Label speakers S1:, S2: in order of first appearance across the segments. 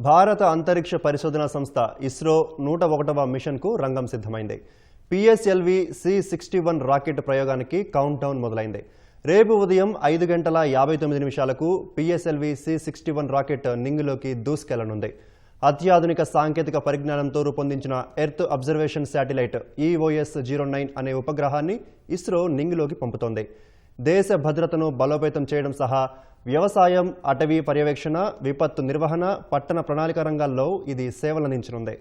S1: భారత అంతరిక్ష పరిశోధనా సంస్థ ఇస్రో 101వ మిషన్కు రంగం సిద్ధమైంది. పిఎస్ఎల్వి C61 రాకెట్ ప్రయోగానికి కౌంట్ డౌన్ మొదలైంది. రేపు ఉదయం 5:59 పిఎస్ఎల్వి C61 రాకెట్ నింగిలోకి దూసుకెళ్లనుంది. అత్యాధునిక సాంకేతిక పరిజ్ఞానంతో రూపొందించిన ఎర్త్ అబ్జర్వేషన్ శాటిలైట్ EOS-09 అనే ఉపగ్రహాన్ని ఇస్రో నింగిలోకి పంపుతోంది. దేశ భద్రతను బలోపేతం చేయడం సహా వ్యవసాయం, అటవీ పర్యవేక్షణ, విపత్తు నిర్వహణ, పట్టణ ప్రణాళిక రంగాల్లో ఇది సేవలందించనుంది.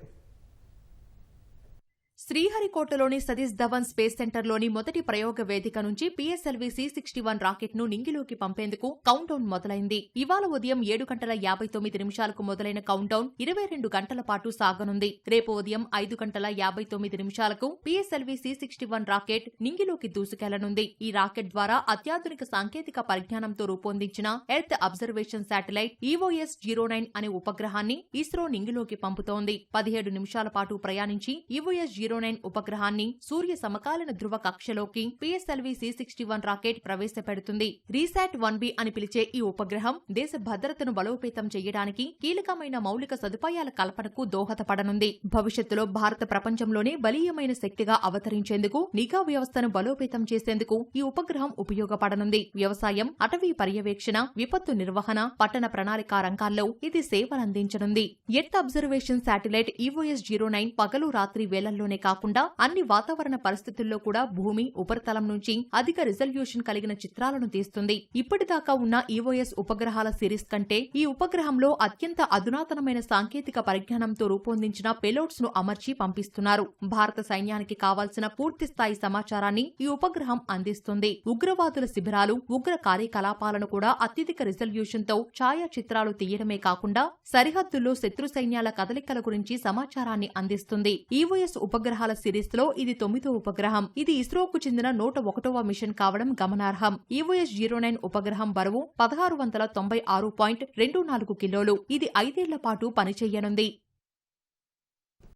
S2: శ్రీహరికోటలోని సతీష్ ధవన్ స్పేస్ సెంటర్లోని మొదటి ప్రయోగ వేదిక నుంచి పిఎస్ఎల్వి C61 రాకెట్ ను నింగిలోకి పంపేందుకు కౌంటౌన్ మొదలైంది. ఇవాళ ఉదయం 7:59 మొదలైన కౌంటౌన్ 22 గంటల పాటు సాగనుంది. రేపు ఉదయం 5:59 పిఎస్ఎల్వి C61 రాకెట్ నింగిలోకి దూసుకెళ్లనుంది. ఈ రాకెట్ ద్వారా అత్యాధునిక సాంకేతిక పరిజ్ఞానంతో రూపొందించిన ఎర్త్ అబ్జర్వేషన్ శాటిలైట్ EOS-09 అనే ఉపగ్రహాన్ని ఇస్రో నింగిలోకి పంపుతోంది. 17 నిమిషాల పాటు ప్రయాణించి EOS-09 ఉపగ్రహాన్ని సూర్య సమకాలీన ధృవ కక్షలోకి పిఎస్ఎల్వి C61 రాకెట్ ప్రవేశపెడుతుంది. రీశాట్ 1B అని పిలిచే ఈ ఉపగ్రహం దేశ భద్రతను బలోపేతం చేయడానికి కీలకమైన మౌలిక సదుపాయాల కల్పనకు దోహదపడనుంది. భవిష్యత్తులో భారత ప్రపంచంలోనే బలీయమైన శక్తిగా అవతరించేందుకు నిఘా వ్యవస్థను బలోపేతం చేసేందుకు ఈ ఉపగ్రహం ఉపయోగపడనుంది. వ్యవసాయం, అటవీ పర్యవేక్షణ, విపత్తు నిర్వహణ, పట్టణ ప్రణాళిక రంగాల్లో ఇది సేవలందించనుంది. ఎర్త్ అబ్జర్వేషన్ శాటిలైట్ EOS-09 పగలు రాత్రి వేళల్లోనే కాకుండా అన్ని వాతావరణ పరిస్థితుల్లో కూడా భూమి ఉపరితలం నుంచి అధిక రిజల్యూషన్ కలిగిన చిత్రాలను తీస్తుంది. ఇప్పటిదాకా ఉన్న EOS ఉపగ్రహాల సిరీస్ కంటే ఈ ఉపగ్రహంలో అత్యంత అధునాతనమైన సాంకేతిక పరిజ్ఞానంతో రూపొందించిన పేలోడ్స్ ను అమర్చి పంపిస్తున్నారు. భారత సైన్యానికి కావాల్సిన పూర్తిస్థాయి సమాచారాన్ని ఈ ఉపగ్రహం అందిస్తుంది. ఉగ్రవాదుల శిబిరాలు, ఉగ్ర కార్యకలాపాలను కూడా అత్యధిక రిజల్యూషన్ తో ఛాయాచిత్రాలు తీయడమే కాకుండా సరిహద్దుల్లో శత్రు సైన్యాల కదలికల గురించి సమాచారాన్ని అందిస్తుంది. EOS ఉపగ్రహాల సిరీస్ లో ఇది 9వ ఉపగ్రహం. ఇది ఇస్రోకు చెందిన 101వ మిషన్ కావడం గమనార్హం. EOS-09 ఉపగ్రహం బరువు 1696.24 కిలోలు. ఇది 5 ఏళ్ల పాటు పనిచేయనుంది.